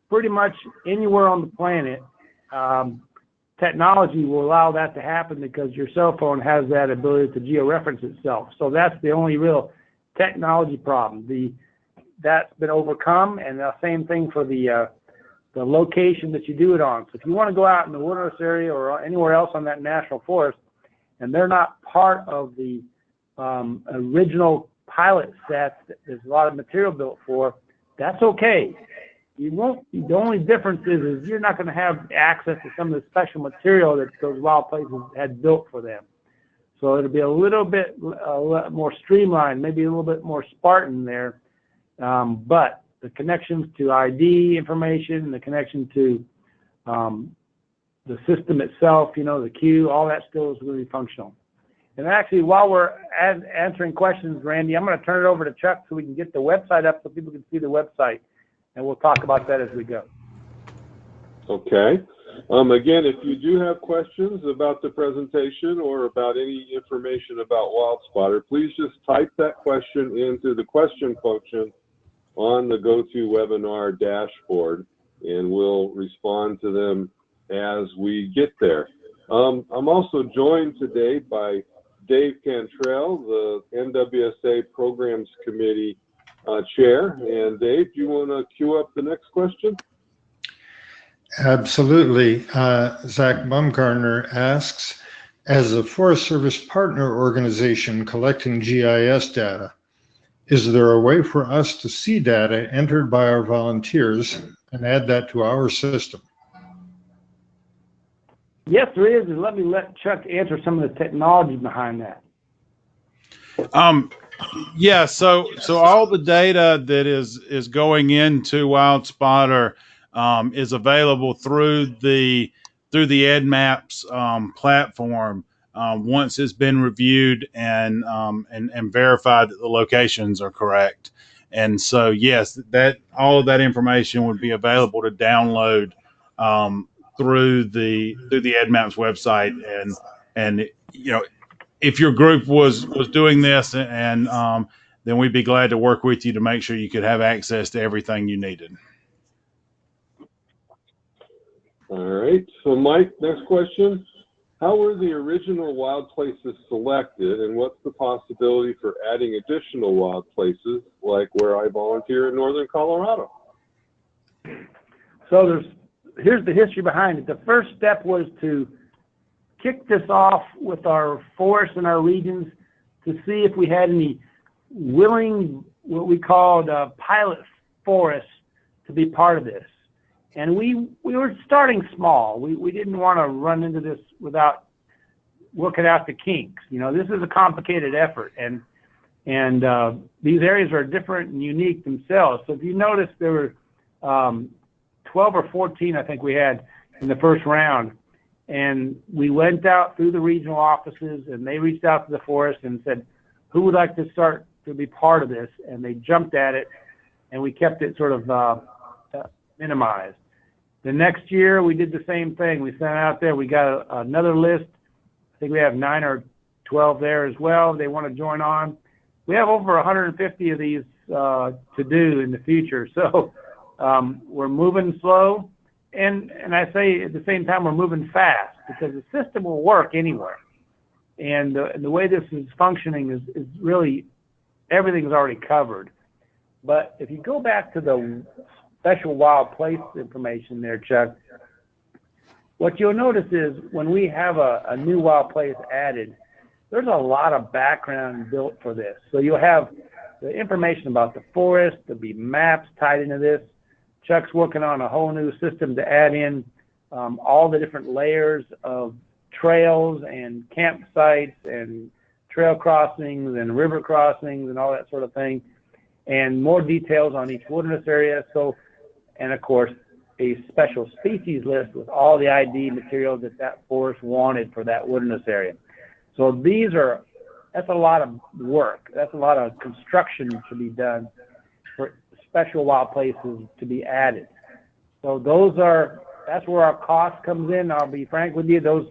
pretty much anywhere on the planet. Technology will allow that to happen because your cell phone has that ability to georeference itself. So that's the only real technology problem. That's been overcome, and the same thing for the location that you do it on. So if you want to go out in the wilderness area or anywhere else on that national forest, and they're not part of the original pilot set that there's a lot of material built for, that's okay. You won't. The only difference is you're not going to have access to some of the special material that those wild places had built for them. So it'll be a little bit more streamlined, maybe a little bit more Spartan there. But the connections to ID information, the connection to the system itself, the queue, all that still is really functional. And actually, while we're answering questions, Randy, I'm going to turn it over to Chuck so we can get the website up so people can see the website, and we'll talk about that as we go. Okay. Again, if you do have questions about the presentation or about any information about WildSpotter, please just type that question into the question function on the GoToWebinar dashboard, and we'll respond to them as we get there. I'm also joined today by Dave Cantrell, the NWSA Programs Committee Chair. And Dave, do you want to queue up the next question? Absolutely. Zach Bumgarner asks, as a Forest Service partner organization collecting GIS data, is there a way for us to see data entered by our volunteers and add that to our system? Yes, there is, and let Chuck answer some of the technology behind that. Yeah, so all the data that is going into WildSpotter is available through the EdMaps platform once it's been reviewed and verified that the locations are correct. And so yes, that all of that information would be available to download through the EdMaps website, and if your group was doing this, and then we'd be glad to work with you to make sure you could have access to everything you needed. All right. So Mike, next question. How were the original wild places selected, and what's the possibility for adding additional wild places like where I volunteer in northern Colorado? So here's the history behind it. The first step was to kick this off with our forests and our regions to see if we had any willing, what we called pilot forests, to be part of this. And we were starting small. We didn't want to run into this without working out the kinks. This is a complicated effort, and these areas are different and unique themselves. So if you notice, there were 12 or 14, I think we had in the first round. And we went out through the regional offices, and they reached out to the forest and said, who would like to start to be part of this? And they jumped at it, and we kept it sort of minimized. The next year, we did the same thing. We sent out there. We got another list. I think we have 9 or 12 there as well. They want to join on. We have over 150 of these to do in the future. So we're moving slow. And I say at the same time, we're moving fast because the system will work anywhere. And the way this is functioning is really, everything's already covered. But if you go back to the special wild place information there, Chuck, what you'll notice is when we have a new wild place added, there's a lot of background built for this. So you'll have the information about the forest, there'll be maps tied into this. Chuck's working on a whole new system to add in all the different layers of trails and campsites and trail crossings and river crossings and all that sort of thing, and more details on each wilderness area. So, and of course, a special species list with all the ID material that forest wanted for that wilderness area. So that's a lot of work. That's a lot of construction to be done for special wild places to be added. So that's where our cost comes in. I'll be frank with you, those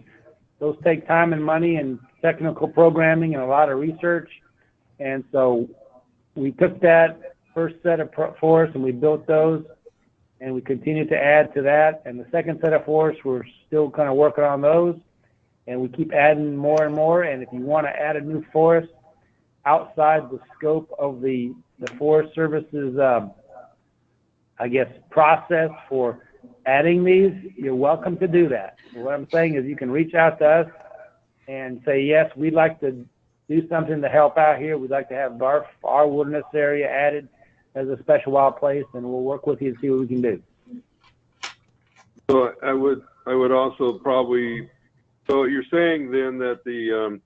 take time and money and technical programming and a lot of research. And so we took that first set of forests and we built those, and we continue to add to that. And the second set of forests, we're still kind of working on those, and we keep adding more and more. And if you want to add a new forest outside the scope of the Forest Service's, I guess, process for adding these, you're welcome to do that. What I'm saying is you can reach out to us and say, yes, we'd like to do something to help out here. We'd like to have our wilderness area added as a special wild place, and we'll work with you and see what we can do. So I would also probably, so you're saying then that the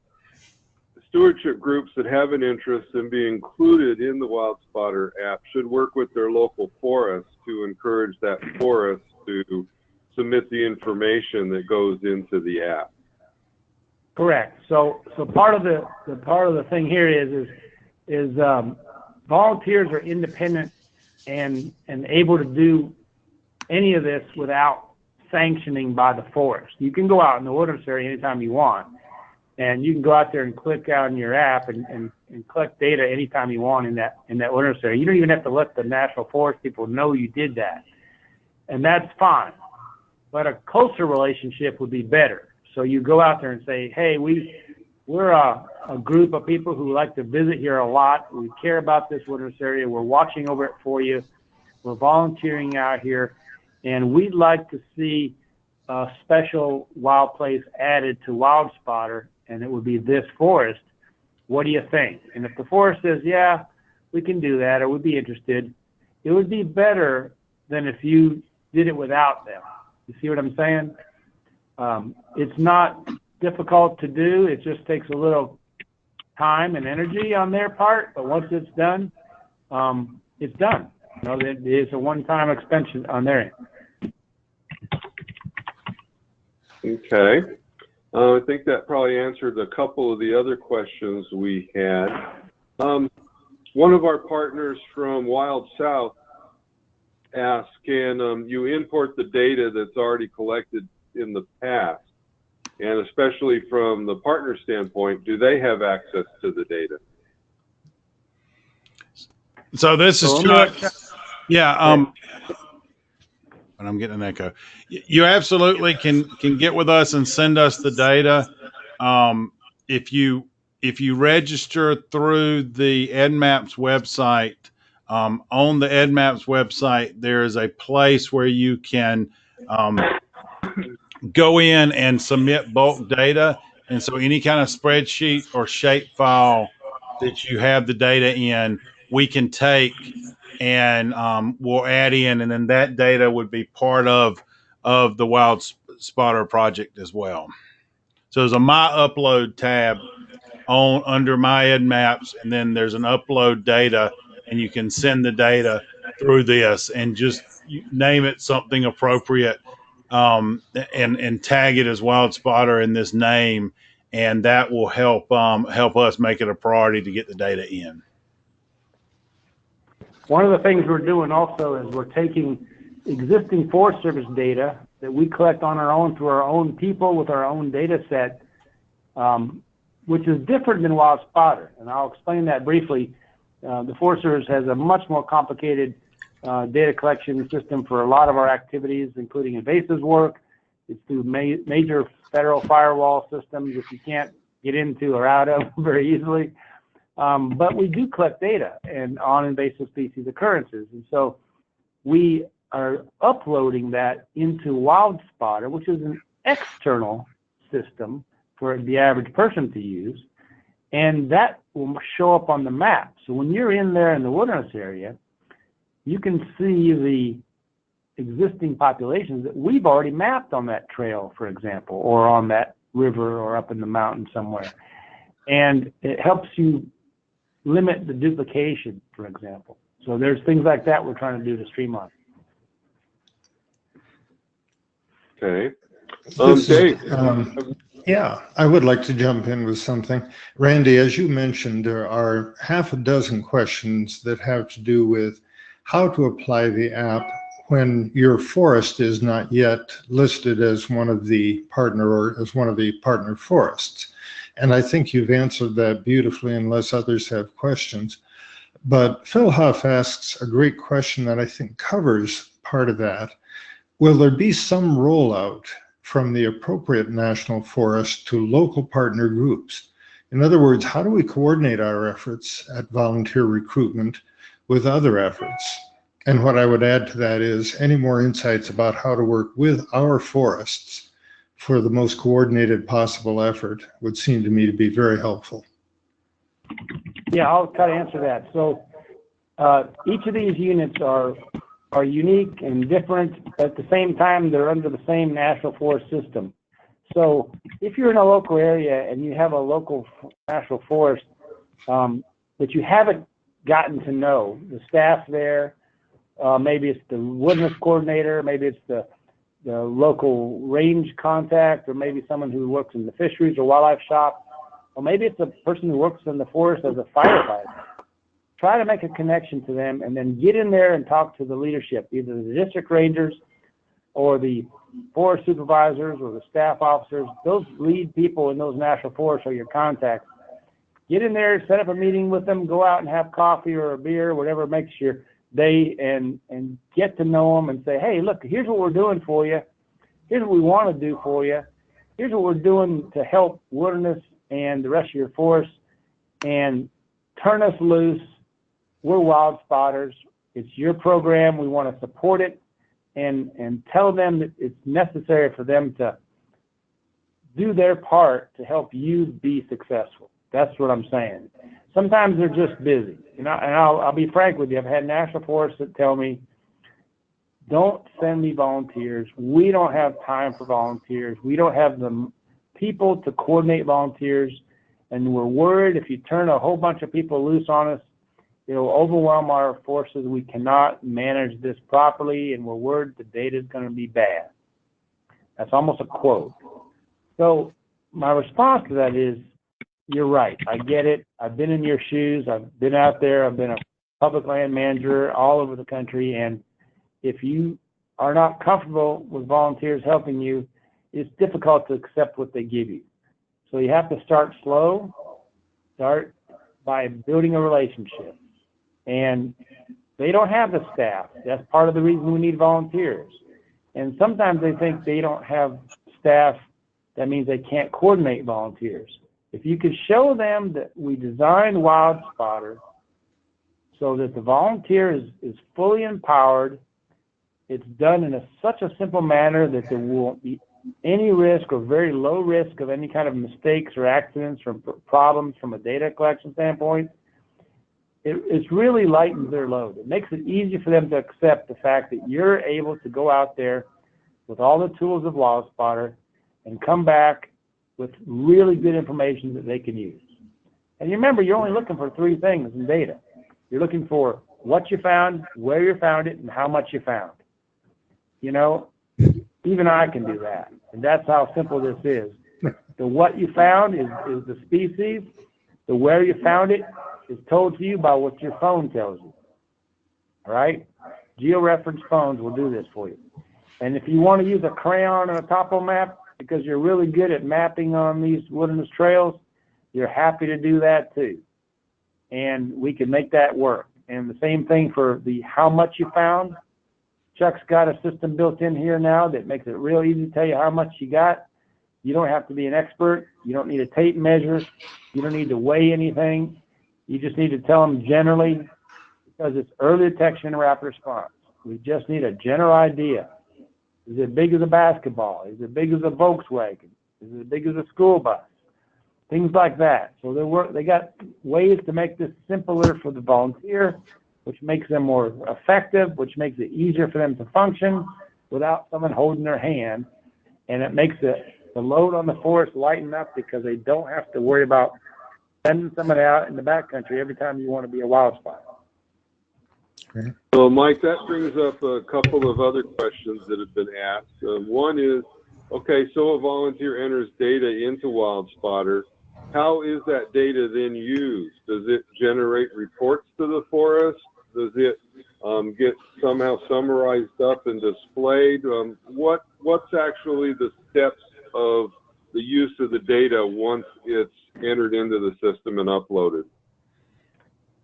stewardship groups that have an interest in being included in the WildSpotter app should work with their local forest to encourage that forest to submit the information that goes into the app. Correct. So part of the thing here is volunteers are independent and able to do any of this without sanctioning by the forest. You can go out in the wilderness area anytime you want, and you can go out there and click out in your app and collect data anytime you want in that wilderness area. You don't even have to let the National Forest people know you did that, and that's fine. But a closer relationship would be better. So you go out there and say, hey, we're a group of people who like to visit here a lot. We care about this wilderness area. We're watching over it for you. We're volunteering out here, and we'd like to see a special wild place added to WildSpotter, and it would be this forest. What do you think? And if the forest says, yeah, we can do that, or we'd be interested, it would be better than if you did it without them. You see what I'm saying? It's not difficult to do. It just takes a little time and energy on their part, but once it's done, it's done. You know, it's a one-time expense on their end. Okay. I think that probably answered a couple of the other questions we had. One of our partners from Wild South asked, can you import the data that's already collected in the past? And especially from the partner standpoint, do they have access to the data? So this is Chuck. Yeah, and I'm getting an echo. You absolutely can get with us and send us the data. If you register through the EdMaps website, on the EdMaps website, there is a place where you can go in and submit bulk data. And so any kind of spreadsheet or shape file that you have the data in, we can take and we'll add in, and then that data would be part of the WildSpotter project as well. So there's a My Upload tab under My EdMaps, and then there's an Upload Data, and you can send the data through this and just name it something appropriate, and tag it as WildSpotter in this name, and that will help us make it a priority to get the data in. One of the things we're doing also is we're taking existing Forest Service data that we collect on our own through our own people with our own data set, which is different than WildSpotter, and I'll explain that briefly. The Forest Service has a much more complicated data collection system for a lot of our activities, including invasive work. It's through major federal firewall systems that you can't get into or out of very easily. But we do collect data on invasive species occurrences. And so we are uploading that into WildSpotter, which is external system for the average person to use, and that will show up on the map. So when you're in there in the wilderness area, you can see the existing populations that we've already mapped on that trail, for example, or on that river or up in the mountain somewhere. And it helps you limit the duplication, for example. So there's things like that we're trying to do to streamline. Okay. This is, Dave. Yeah, I would like to jump in with something. Randy, as you mentioned, there are half a dozen questions that have to do with how to apply the app when your forest is not yet listed as one of the partner or as one of the partner forests. And I think you've answered that beautifully, unless others have questions. But Phil Huff asks a great question that I think covers part of that. Will there be some rollout from the appropriate national forest to local partner groups? In other words, how do we coordinate our efforts at volunteer recruitment with other efforts? And what I would add to that is any more insights about how to work with our forests for the most coordinated possible effort would seem to me to be very helpful. Yeah, I'll try to answer that. So each of these units are unique and different. At the same time, they're under the same national forest system. So if you're in a local area and you have a local national forest that you haven't gotten to know, the staff there, maybe it's the wilderness coordinator, maybe it's the local range contact, or maybe someone who works in the fisheries or wildlife shop, or maybe it's a person who works in the forest as a firefighter. Try to make a connection to them and then get in there and talk to the leadership, either the district rangers or the forest supervisors or the staff officers. Those lead people in those national forests are your contacts. Get in there, set up a meeting with them, go out and have coffee or a beer, whatever makes your day, and get to know them and say, hey, look, here's what we're doing for you. Here's what we want to do for you. Here's what we're doing to help wilderness and the rest of your forest, and turn us loose. We're WildSpotters. It's your program. We want to support it, and tell them that it's necessary for them to do their part to help you be successful. That's what I'm saying. Sometimes they're just busy. And I'll be frank with you. I've had national forests that tell me, don't send me volunteers. We don't have time for volunteers. We don't have the people to coordinate volunteers. And we're worried if you turn a whole bunch of people loose on us, it'll overwhelm our forces. We cannot manage this properly, and we're worried the data is going to be bad. That's almost a quote. So my response to that is, you're right. I get it. I've been in your shoes. I've been out there. I've been a public land manager all over the country. And if you are not comfortable with volunteers helping you, it's difficult to accept what they give you. So you have to start slow. Start by building a relationship. And they don't have the staff. That's part of the reason we need volunteers. And sometimes they think they don't have staff. That means they can't coordinate volunteers. If you could show them that we designed WildSpotter so that the volunteer is fully empowered, it's done in such a simple manner that there won't be any risk or very low risk of any kind of mistakes or accidents or problems from a data collection standpoint, it really lightens their load. It makes it easy for them to accept the fact that you're able to go out there with all the tools of WildSpotter and come back with really good information that they can use. And you remember, you're only looking for three things in data. You're looking for what you found, where you found it, and how much you found. You know, even I can do that. And that's how simple this is. The what you found is the species. The where you found it is told to you by what your phone tells you. All right? Georeference phones will do this for you. And if you want to use a crayon and a topo map, because you're really good at mapping on these wilderness trails, you're happy to do that too. And we can make that work. And the same thing for the how much you found. Chuck's got a system built in here now that makes it real easy to tell you how much you got. You don't have to be an expert. You don't need a tape measure. You don't need to weigh anything. You just need to tell them generally, because it's early detection and rapid response. We just need a general idea. Is it big as a basketball? Is it big as a Volkswagen? Is it big as a school bus? Things like that. So they got ways to make this simpler for the volunteer, which makes them more effective, which makes it easier for them to function without someone holding their hand. And it makes the load on the forest lighten up because they don't have to worry about sending somebody out in the backcountry every time you want to be a WildSpotter. Okay. So, Mike, that brings up a couple of other questions that have been asked. One is, okay, so a volunteer enters data into WildSpotter. How is that data then used? Does it generate reports to the forest? Does it get somehow summarized up and displayed? What's actually the steps of the use of the data once it's entered into the system and uploaded?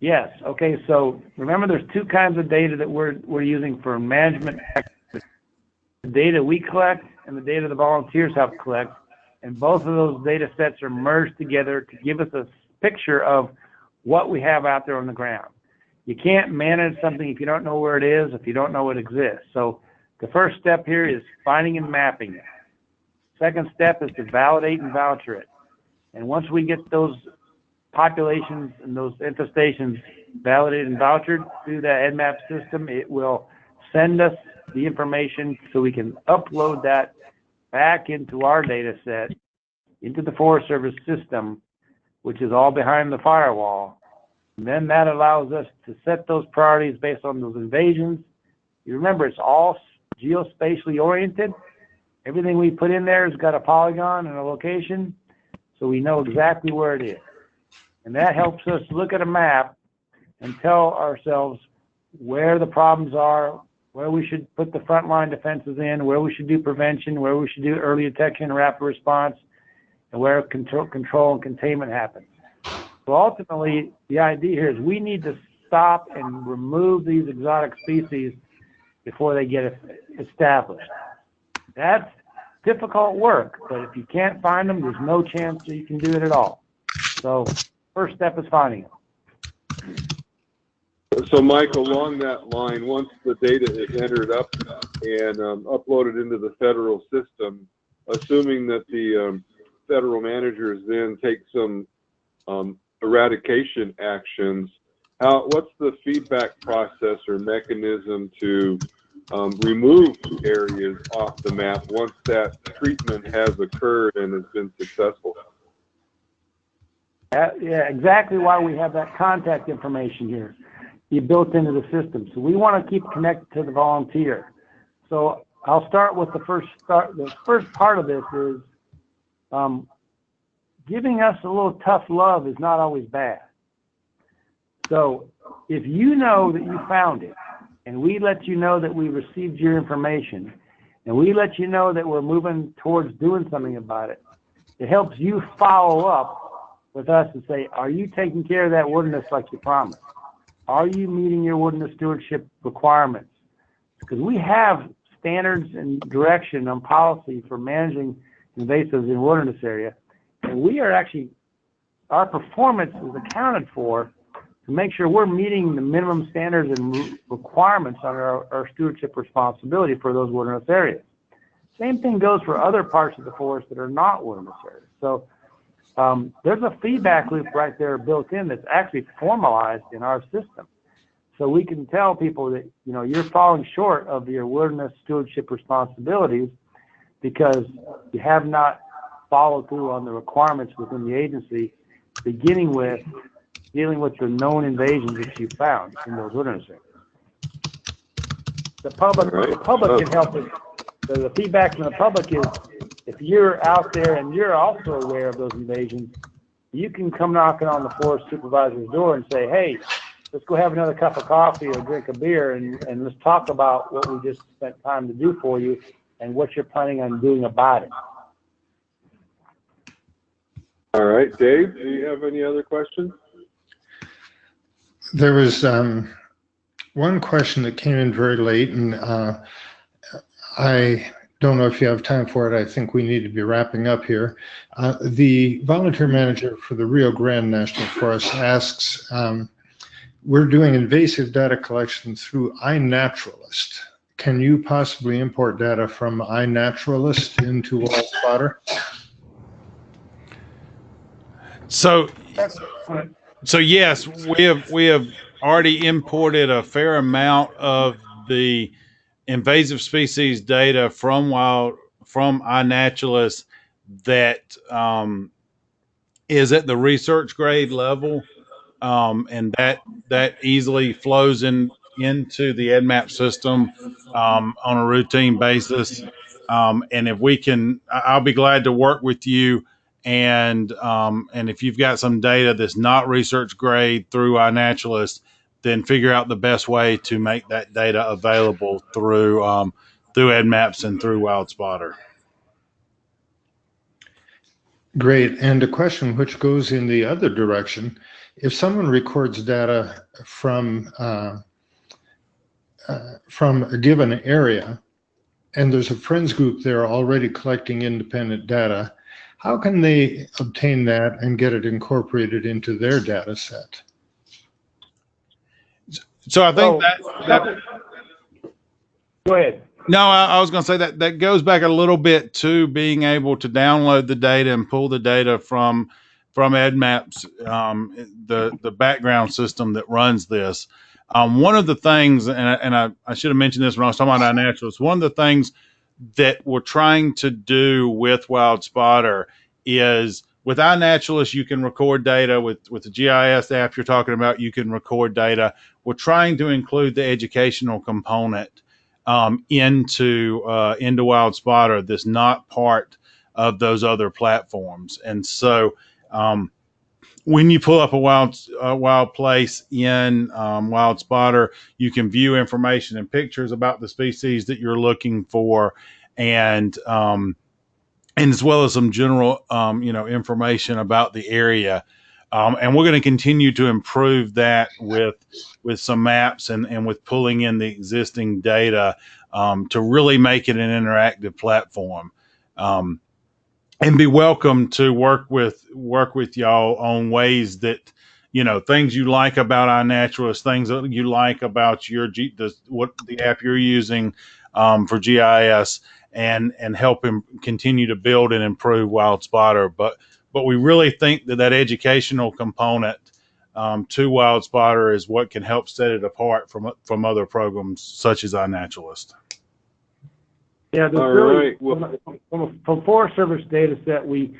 Yes. Okay. So remember, there's two kinds of data that we're using for management: the data we collect and the data the volunteers help collect. And both of those data sets are merged together to give us a picture of what we have out there on the ground. You can't manage something if you don't know where it is, if you don't know it exists. So the first step here is finding and mapping it. Second step is to validate and voucher it. And once we get those populations and those infestations validated and vouchered through that EDMAP system, it will send us the information so we can upload that back into our data set, into the Forest Service system, which is all behind the firewall. And then that allows us to set those priorities based on those invasions. You remember, it's all geospatially oriented. Everything we put in there has got a polygon and a location, so we know exactly where it is. And that helps us look at a map and tell ourselves where the problems are, where we should put the frontline defenses in, where we should do prevention, where we should do early detection and rapid response, and where control and containment happens. So ultimately, the idea here is we need to stop and remove these exotic species before they get established. That's difficult work, but if you can't find them, there's no chance that you can do it at all. So first step is finding them. So, Mike, along that line, once the data is entered up and uploaded into the federal system, assuming that the federal managers then take some eradication actions, what's the feedback process or mechanism to remove areas off the map once that treatment has occurred and has been successful? Yeah, exactly why we have that contact information here built into the system. So we want to keep connected to the volunteer. So I'll start with the first part of this is giving us a little tough love is not always bad. So if you know that you found it, and we let you know that we received your information, and we let you know that we're moving towards doing something about it, it helps you follow up with us and say, are you taking care of that wilderness like you promised? Are you meeting your wilderness stewardship requirements? Because we have standards and direction on policy for managing invasives in wilderness area, and we are actually, our performance is accounted for to make sure we're meeting the minimum standards and requirements on our stewardship responsibility for those wilderness areas. Same thing goes for other parts of the forest that are not wilderness areas. So there's a feedback loop right there built in that's actually formalized in our system. So we can tell people that, you know, you're falling short of your wilderness stewardship responsibilities because you have not followed through on the requirements within the agency, beginning with dealing with the known invasions that you found in those wilderness areas. The public can help us. So the feedback from the public is, if you're out there and you're also aware of those invasions, you can come knocking on the forest supervisor's door and say, hey, let's go have another cup of coffee or drink a beer and let's talk about what we just spent time to do for you and what you're planning on doing about it. All right, Dave, do you have any other questions? There was one question that came in very late, and I don't know if you have time for it. I think we need to be wrapping up here. The volunteer manager for the Rio Grande National Forest asks, we're doing invasive data collection through iNaturalist. can you possibly import data from iNaturalist into WildSpotter? So yes, we have already imported a fair amount of the invasive species data from iNaturalist that is at the research grade level, and that easily flows into the EDMAP system on a routine basis. And if we can, I'll be glad to work with you. And if you've got some data that's not research grade through iNaturalist, then figure out the best way to make that data available through EDMAPs and through WildSpotter. Great. And a question which goes in the other direction. If someone records data from a given area, and there's a friends group there already collecting independent data, how can they obtain that and get it incorporated into their data set? So I think Go ahead. No, I was going to say that goes back a little bit to being able to download the data and pull the data from EDMAP's, the background system that runs this. One of the things, and I should have mentioned this when I was talking about iNaturalist, one of the things that we're trying to do with WildSpotter is with iNaturalist, you can record data with the GIS app you're talking about. You can record data. We're trying to include the educational component into WildSpotter that's not part of those other platforms. And so when you pull up a wild place in WildSpotter, you can view information and pictures about the species that you're looking for, and as well as some general information about the area. And we're going to continue to improve that with some maps and with pulling in the existing data to really make it an interactive platform. And be welcome to work with y'all on ways that, things you like about iNaturalist, things that you like about the app you're using for GIS, and help him continue to build and improve WildSpotter. But we really think that educational component to WildSpotter is what can help set it apart from other programs such as iNaturalist. Yeah, there's really, from Forest Service data set, we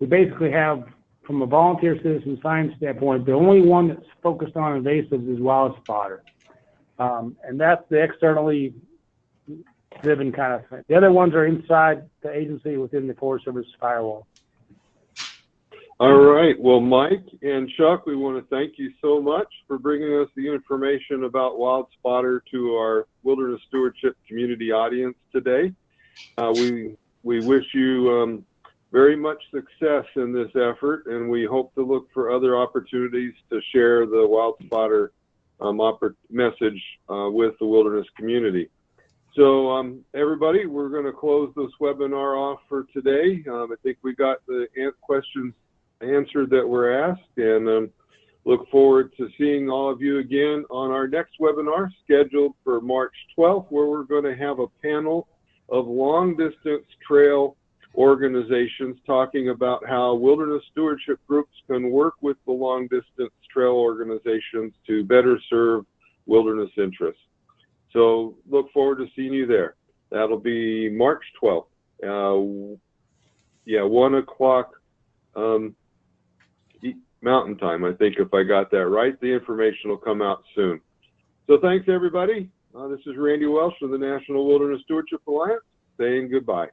basically have, from a volunteer citizen science standpoint, the only one that's focused on invasives is WildSpotter. And that's the externally driven kind of thing. The other ones are inside the agency within the Forest Service firewall. All right. Well, Mike and Chuck, we want to thank you so much for bringing us the information about WildSpotter to our Wilderness Stewardship community audience today. We wish you very much success in this effort, and we hope to look for other opportunities to share the WildSpotter message with the wilderness community. So everybody, we're going to close this webinar off for today. I think we got the questions answered that were asked, and look forward to seeing all of you again on our next webinar scheduled for March 12th, where we're going to have a panel of long distance trail organizations talking about how wilderness stewardship groups can work with the long distance trail organizations to better serve wilderness interests. So look forward to seeing you there. That'll be March 12th. 1 o'clock Mountain Time, I think, if I got that right. The information will come out soon. So thanks, everybody. This is Randy Welsh of the National Wilderness Stewardship Alliance saying goodbye.